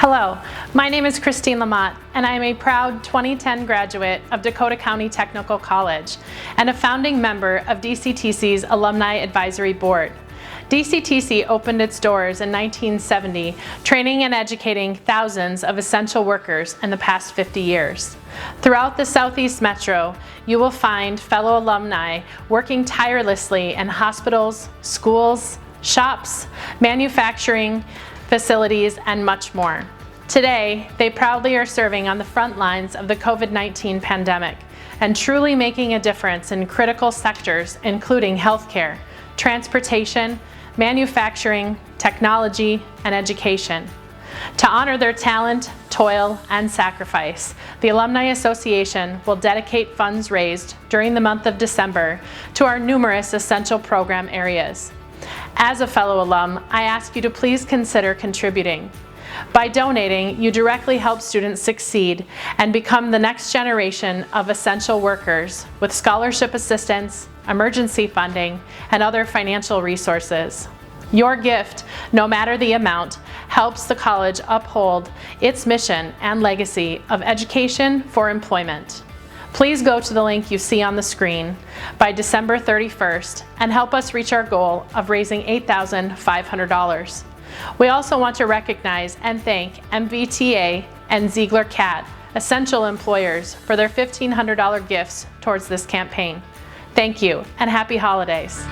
Hello, my name is Christine LaMotte, and I am a proud 2010 graduate of Dakota County Technical College and a founding member of DCTC's Alumni Advisory Board. DCTC opened its doors in 1970, training and educating thousands of essential workers in the past 50 years. Throughout the Southeast Metro, you will find fellow alumni working tirelessly in hospitals, schools, shops, manufacturing facilities, and much more. Today, they proudly are serving on the front lines of the COVID-19 pandemic and truly making a difference in critical sectors including healthcare, transportation, manufacturing, technology, and education. To honor their talent, toil, and sacrifice, the Alumni Association will dedicate funds raised during the month of December to our numerous essential program areas. As a fellow alum, I ask you to please consider contributing. By donating, you directly help students succeed and become the next generation of essential workers with scholarship assistance, emergency funding, and other financial resources. Your gift, no matter the amount, helps the college uphold its mission and legacy of education for employment. Please go to the link you see on the screen by December 31st and help us reach our goal of raising $8,500. We also want to recognize and thank MVTA and Ziegler CAT, essential employers, for their $1,500 gifts towards this campaign. Thank you and happy holidays.